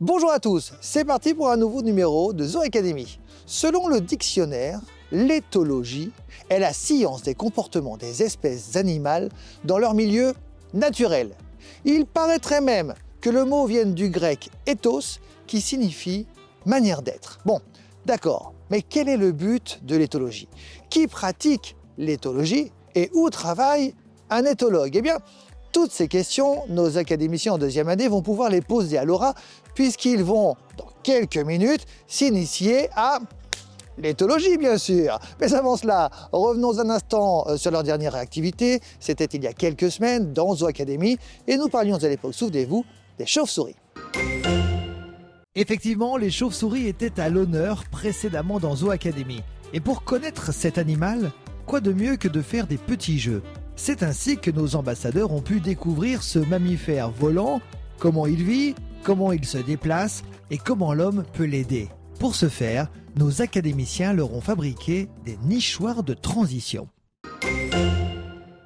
Bonjour à tous, c'est parti pour un nouveau numéro de Zoo Academy. Selon le dictionnaire, l'éthologie est la science des comportements des espèces animales dans leur milieu naturel. Il paraîtrait même que le mot vienne du grec ethos qui signifie manière d'être. Bon, d'accord, mais quel est le but de l'éthologie? Qui pratique l'éthologie et où travaille un éthologue? Eh bien, toutes ces questions, nos académiciens en deuxième année vont pouvoir les poser à Laura puisqu'ils vont, dans quelques minutes, s'initier à l'éthologie, bien sûr. Mais avant cela, revenons un instant sur leur dernière activité. C'était il y a quelques semaines dans Zoo Academy et nous parlions à l'époque, souvenez-vous, des chauves-souris. Effectivement, les chauves-souris étaient à l'honneur précédemment dans Zoo Academy. Et pour connaître cet animal, quoi de mieux que de faire des petits jeux? C'est ainsi que nos ambassadeurs ont pu découvrir ce mammifère volant, comment il vit, comment il se déplace et comment l'homme peut l'aider. Pour ce faire, nos académiciens leur ont fabriqué des nichoirs de transition.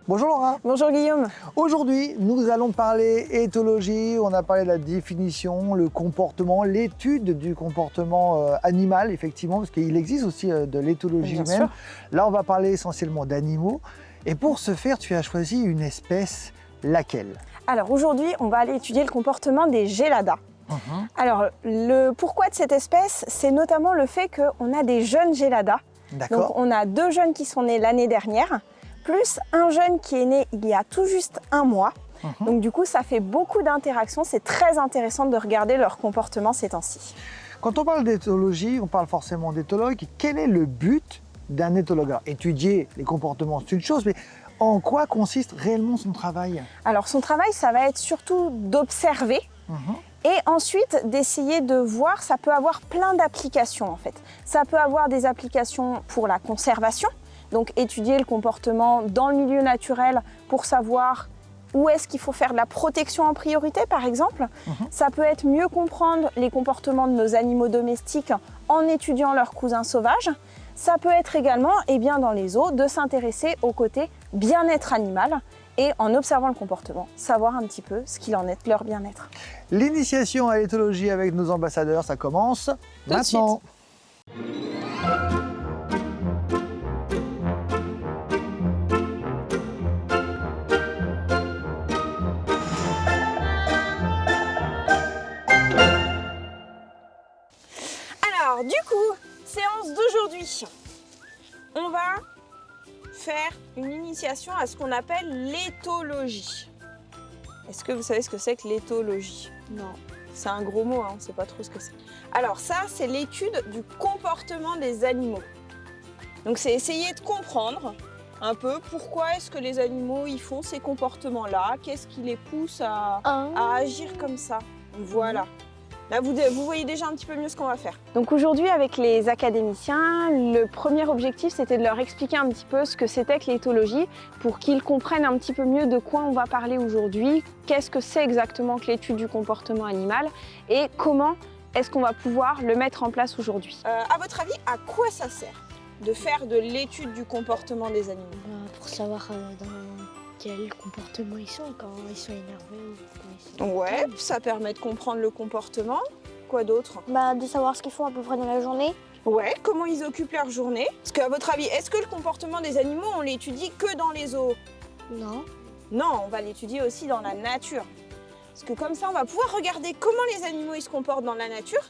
Bonjour Laura. Bonjour Guillaume. Aujourd'hui, nous allons parler éthologie, on a parlé de la définition, le comportement, l'étude du comportement animal, effectivement, parce qu'il existe aussi de l'éthologie Bien humaine. sûr. Là, on va parler essentiellement d'animaux. Et pour ce faire, tu as choisi une espèce, laquelle? Alors aujourd'hui, on va aller étudier le comportement des géladas. Alors le pourquoi de cette espèce, c'est notamment le fait qu'on a des jeunes géladas. Donc D'accord. on a 2 jeunes qui sont nés l'année dernière, plus un jeune qui est né il y a tout juste 1 mois. Donc du coup, ça fait beaucoup d'interactions. C'est très intéressant de regarder leur comportement ces temps-ci. Quand on parle d'éthologie, on parle forcément d'éthologue. Quel est le but d'un éthologue? Alors, étudier les comportements, c'est une chose, mais en quoi consiste réellement son travail? Alors son travail, ça va être surtout d'observer. Et ensuite, d'essayer de voir, ça peut avoir plein d'applications en fait. Ça peut avoir des applications pour la conservation, donc étudier le comportement dans le milieu naturel pour savoir où est-ce qu'il faut faire de la protection en priorité par exemple. Ça peut être mieux comprendre les comportements de nos animaux domestiques en étudiant leurs cousins sauvages. Ça peut être également, dans les zoos, de s'intéresser au côté bien-être animal et en observant le comportement, savoir un petit peu ce qu'il en est de leur bien-être. L'initiation à l'éthologie avec nos ambassadeurs, ça commence de maintenant. Alors du coup, séance d'aujourd'hui, on va faire une initiation à ce qu'on appelle l'éthologie. Est-ce que vous savez ce que c'est que l'éthologie? Non. C'est un gros mot, on ne sait pas trop ce que c'est. Alors ça, c'est l'étude du comportement des animaux. Donc c'est essayer de comprendre un peu pourquoi est-ce que les animaux ils font ces comportements-là, qu'est-ce qui les pousse à agir comme ça. Voilà. Là, vous voyez déjà un petit peu mieux ce qu'on va faire. Donc aujourd'hui, avec les académiciens, le premier objectif, c'était de leur expliquer un petit peu ce que c'était que l'éthologie pour qu'ils comprennent un petit peu mieux de quoi on va parler aujourd'hui, qu'est-ce que c'est exactement que l'étude du comportement animal et comment est-ce qu'on va pouvoir le mettre en place aujourd'hui. À votre avis, à quoi ça sert de faire de l'étude du comportement des animaux? Pour savoir dans quel comportement ils sont, quand ils sont énervés ou quand ils sont Ouais, calmes. ça permet de comprendre le comportement. Quoi d'autre? De savoir ce qu'ils font à peu près dans la journée. Ouais, comment ils occupent leur journée. Parce qu'à votre avis, est-ce que le comportement des animaux, on l'étudie que dans les zoos? Non. Non, on va l'étudier aussi dans la nature. Parce que comme ça, on va pouvoir regarder comment les animaux ils se comportent dans la nature.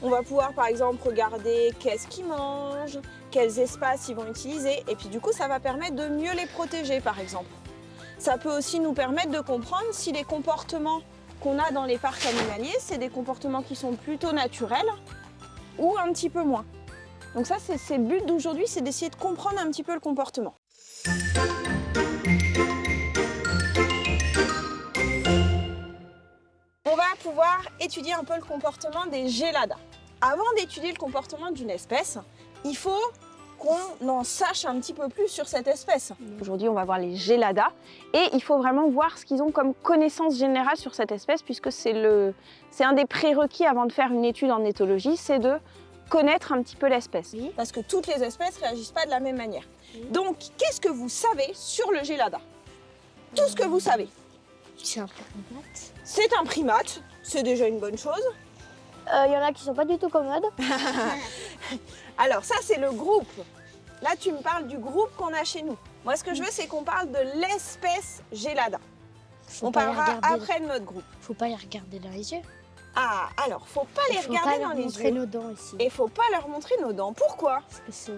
On va pouvoir par exemple regarder qu'est-ce qu'ils mangent, quels espaces ils vont utiliser. Et puis du coup, ça va permettre de mieux les protéger par exemple. Ça peut aussi nous permettre de comprendre si les comportements qu'on a dans les parcs animaliers, c'est des comportements qui sont plutôt naturels ou un petit peu moins. Donc ça, c'est le but d'aujourd'hui, c'est d'essayer de comprendre un petit peu le comportement. On va pouvoir étudier un peu le comportement des géladas. Avant d'étudier le comportement d'une espèce, il faut qu'on en sache un petit peu plus sur cette espèce. Aujourd'hui, on va voir les géladas et il faut vraiment voir ce qu'ils ont comme connaissance générale sur cette espèce puisque c'est un des prérequis avant de faire une étude en éthologie, c'est de connaître un petit peu l'espèce. Oui. Parce que toutes les espèces ne réagissent pas de la même manière. Donc, qu'est-ce que vous savez sur le gélada? Tout ce que vous savez. C'est un primate. C'est un primate, c'est déjà une bonne chose. Il y en a qui sont pas du tout commodes. Alors ça, c'est le groupe. Là, tu me parles du groupe qu'on a chez nous. Moi, ce que je veux, c'est qu'on parle de l'espèce Gélada. Faut On pas les parlera regarder. après de notre groupe. Faut pas les regarder dans les yeux. Ah, alors, faut pas les Faut regarder pas dans leur les montrer yeux. nos dents ici. Et faut pas leur montrer nos dents. Pourquoi? Parce que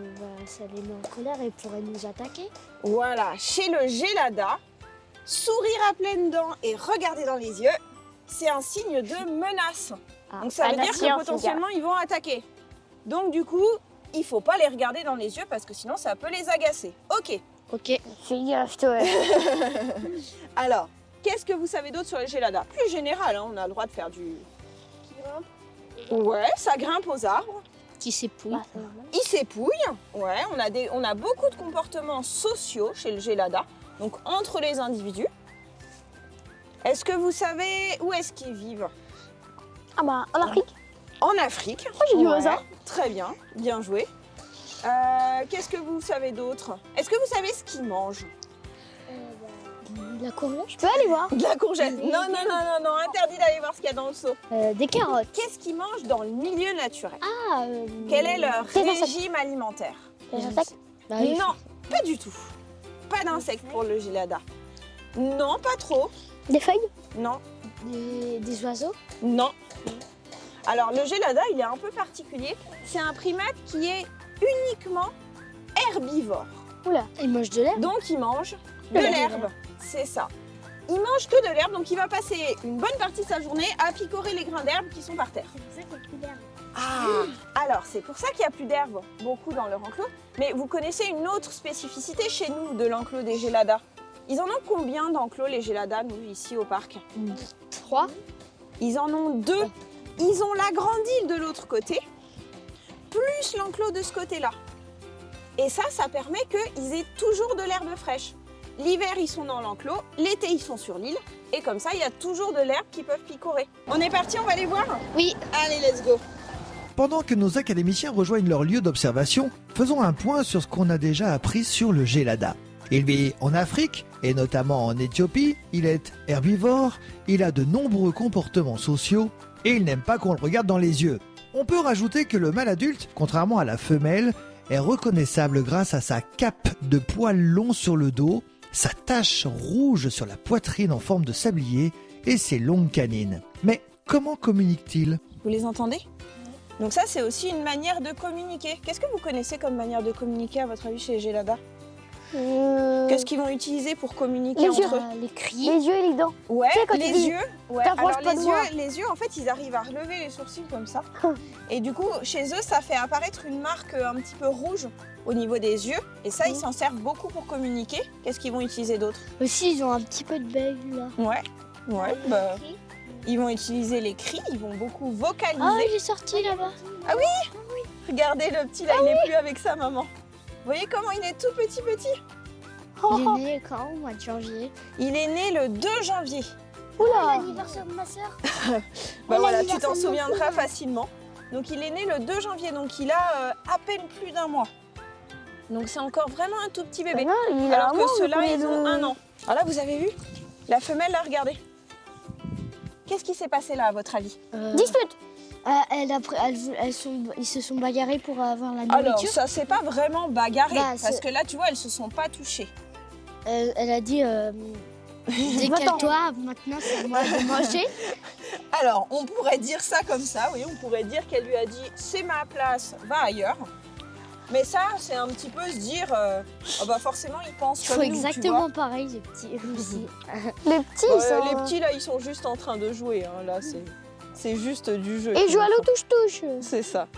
ça les met en colère et pourraient nous attaquer. Voilà, chez le Gélada, sourire à pleines dents et regarder dans les yeux, c'est un signe de menace. Ah, Donc ça veut dire que potentiellement ils vont attaquer. Donc du coup, il faut pas les regarder dans les yeux parce que sinon ça peut les agacer. Ok. Ok. Fais gaffe, toi. Alors, qu'est-ce que vous savez d'autre sur les Gélada? Plus général, hein, on a le droit de faire du... Ouais, ça grimpe aux arbres. Qui s'épouille. Bah, Ils s'épouillent. Ouais, on a beaucoup de comportements sociaux chez le Gélada, donc entre les individus. Est-ce que vous savez où est-ce qu'ils vivent? Ah bah, en Afrique. En Afrique. Oh, j'ai dit au hasard. Très bien, bien joué. Qu'est-ce que vous savez d'autre? Est-ce que vous savez ce qu'ils mangent? La courgette. Je peux aller voir. De la courgette. Non, interdit d'aller voir ce qu'il y a dans le seau. Des carottes. Qu'est-ce qu'ils mangent dans le milieu naturel? Ah. Quel est leur des insectes. régime alimentaire? Des insectes. Bah oui. Non, pas du tout. Pas d'insectes pour le Gélada. Non, pas trop. Des feuilles. Non, Des oiseaux. non. Alors le Gélada, il est un peu particulier. C'est un primate qui est uniquement herbivore. Oula. Ils mangent de l'herbe. Donc il mange de De l'herbe. l'herbe. C'est ça. Il mange que de l'herbe, donc il va passer une bonne partie de sa journée à picorer les grains d'herbe qui sont par terre. C'est pour ça qu'il y a plus d'herbe. Ah, alors c'est pour ça qu'il n'y a plus d'herbe, beaucoup dans leur enclos. Mais vous connaissez une autre spécificité chez nous de l'enclos des Géladas. Ils en ont combien d'enclos les Géladas, nous, ici au parc? 3. Ils en ont 2. Ils ont la grande île de l'autre côté, plus l'enclos de ce côté-là. Et ça permet qu'ils aient toujours de l'herbe fraîche. L'hiver, ils sont dans l'enclos, l'été, ils sont sur l'île. Et comme ça, il y a toujours de l'herbe qu'ils peuvent picorer. On est parti, on va les voir? Oui. Allez, let's go. Pendant que nos académiciens rejoignent leur lieu d'observation, faisons un point sur ce qu'on a déjà appris sur le Gélada. Il vit en Afrique, et notamment en Éthiopie, il est herbivore, il a de nombreux comportements sociaux, et il n'aime pas qu'on le regarde dans les yeux. On peut rajouter que le mâle adulte, contrairement à la femelle, est reconnaissable grâce à sa cape de poils longs sur le dos, sa tache rouge sur la poitrine en forme de sablier et ses longues canines. Mais comment communique-t-il? Vous les entendez? Donc ça, c'est aussi une manière de communiquer. Qu'est-ce que vous connaissez comme manière de communiquer, à votre avis, chez les Gélada? Qu'est-ce qu'ils vont utiliser pour communiquer Les entre yeux. eux? Les cris. Les yeux et les dents. Ouais, Tu sais, quand les tu dis, yeux. Ouais. t'approches Alors pas de moi. les yeux, en fait, ils arrivent à relever les sourcils comme ça. Et du coup, chez eux, ça fait apparaître une marque un petit peu rouge au niveau des yeux. Et ça, ils s'en servent beaucoup pour communiquer. Qu'est-ce qu'ils vont utiliser d'autre? Aussi, ils ont un petit peu de bec là. Ouais, bah, ils vont utiliser les cris, ils vont beaucoup vocaliser. Ah, j'ai sorti là-bas. Regardez, le petit là, il est plus avec sa maman. Vous voyez comment il est tout petit. Il est né quand? Au mois de janvier. Il est né le 2 janvier. Oula. L'anniversaire de ma soeur. Bah voilà, tu l'anniversaire t'en de mon souviendras cousin. facilement. Donc il est né le 2 janvier, donc il a à peine plus d'1 mois. Donc c'est encore vraiment un tout petit bébé. Alors que ceux-là, ils ont 1 an. Alors là, vous avez vu? La femelle, là, regardez. Qu'est-ce qui s'est passé là, à votre avis? Dispute. Ils se sont bagarrés pour avoir la Alors, nourriture. ça s'est pas vraiment bagarré, Bah, parce c'est- que là, tu vois, elles se sont pas touchées. Elle a dit décale-toi, maintenant c'est à moi de manger. Alors, on pourrait dire ça comme ça, oui, on pourrait dire qu'elle lui a dit « c'est ma place, va ailleurs ». Mais ça, c'est un petit peu se dire ah bah forcément, ils pensent Il comme faut nous, tu vois. exactement pareil, les petits aussi. Les petits, Les petits, là, ils sont juste en train de jouer. Hein. Là, c'est juste du jeu. Et qu'ils jouent à font. l'autouche-touche. C'est ça.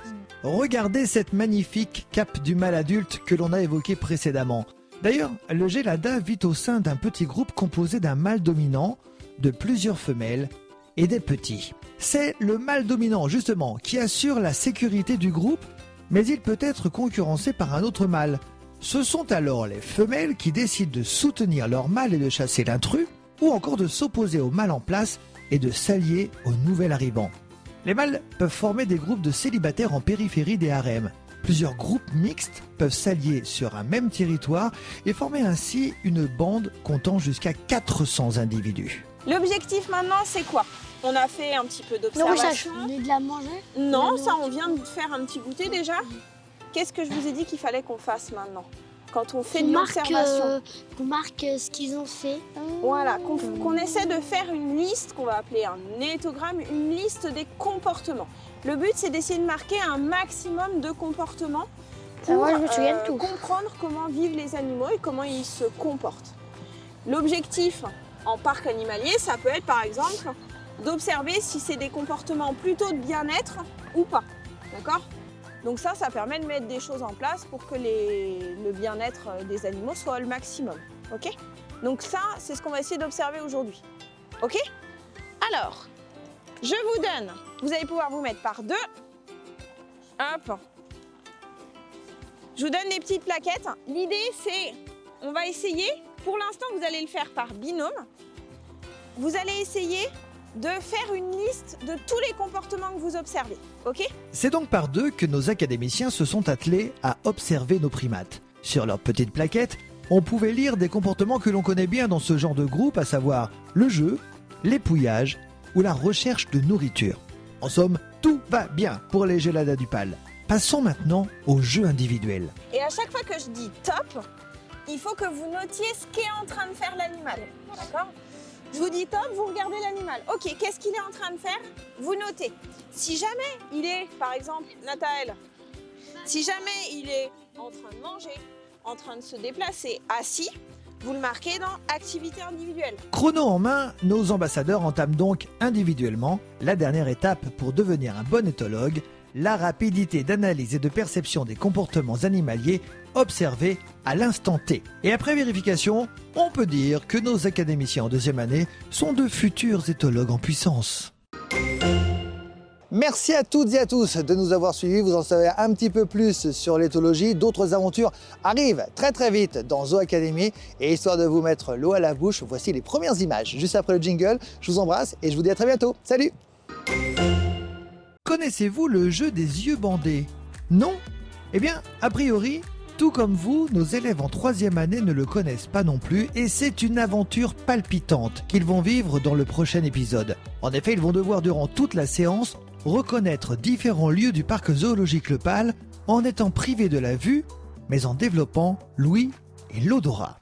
Regardez cette magnifique cape du mâle adulte que l'on a évoquée précédemment. D'ailleurs, le Gélada vit au sein d'un petit groupe composé d'un mâle dominant, de plusieurs femelles et des petits. C'est le mâle dominant, justement, qui assure la sécurité du groupe, mais il peut être concurrencé par un autre mâle. Ce sont alors les femelles qui décident de soutenir leur mâle et de chasser l'intrus, ou encore de s'opposer au mâle en place et de s'allier au nouvel arrivant. Les mâles peuvent former des groupes de célibataires en périphérie des harems. Plusieurs groupes mixtes peuvent s'allier sur un même territoire et former ainsi une bande comptant jusqu'à 400 individus. L'objectif maintenant, c'est quoi? On a fait un petit peu d'observation. On est de la manger? Non, ça, on vient de faire un petit goûter déjà. Qu'est-ce que je vous ai dit qu'il fallait qu'on fasse maintenant? Quand on fait de l'observation. Qu'on marque ce qu'ils ont fait. Voilà, qu'on essaie de faire une liste, qu'on va appeler un éthogramme, une liste des comportements. Le but, c'est d'essayer de marquer un maximum de comportements pour comprendre comment vivent les animaux et comment ils se comportent. L'objectif en parc animalier, ça peut être par exemple d'observer si c'est des comportements plutôt de bien-être ou pas. D'accord ? Donc ça permet de mettre des choses en place pour que le bien-être des animaux soit le maximum. Ok ? Donc ça, c'est ce qu'on va essayer d'observer aujourd'hui. Ok ? Alors, je vous donne, vous allez pouvoir vous mettre par deux. Hop. Je vous donne des petites plaquettes. L'idée, c'est, on va essayer, pour l'instant, vous allez le faire par binôme. Vous allez essayer de faire une liste de tous les comportements que vous observez, ok ? C'est donc par deux que nos académiciens se sont attelés à observer nos primates. Sur leurs petites plaquettes, on pouvait lire des comportements que l'on connaît bien dans ce genre de groupe, à savoir le jeu, l'épouillage ou la recherche de nourriture. En somme, tout va bien pour les Geladas du PAL. Passons maintenant au jeu individuel. Et à chaque fois que je dis top, il faut que vous notiez ce qu'est en train de faire l'animal, d'accord ? Je vous dis top, vous regardez l'animal. Ok, qu'est-ce qu'il est en train de faire? Vous notez. Si jamais il est, par exemple, Nathaël, si jamais il est en train de manger, en train de se déplacer, assis, vous le marquez dans activité individuelle. Chrono en main, nos ambassadeurs entament donc individuellement la dernière étape pour devenir un bon éthologue, la rapidité d'analyse et de perception des comportements animaliers observés à l'instant T. Et après vérification, on peut dire que nos académiciens en deuxième année sont de futurs éthologues en puissance. Merci à toutes et à tous de nous avoir suivis. Vous en savez un petit peu plus sur l'éthologie. D'autres aventures arrivent très très vite dans Zoo Academy. Et histoire de vous mettre l'eau à la bouche, voici les premières images. Juste après le jingle, je vous embrasse et je vous dis à très bientôt. Salut! Connaissez-vous le jeu des yeux bandés? Non? Eh bien, a priori, tout comme vous, nos élèves en troisième année ne le connaissent pas non plus et c'est une aventure palpitante qu'ils vont vivre dans le prochain épisode. En effet, ils vont devoir durant toute la séance reconnaître différents lieux du parc zoologique Le Pal en étant privés de la vue, mais en développant l'ouïe et l'odorat.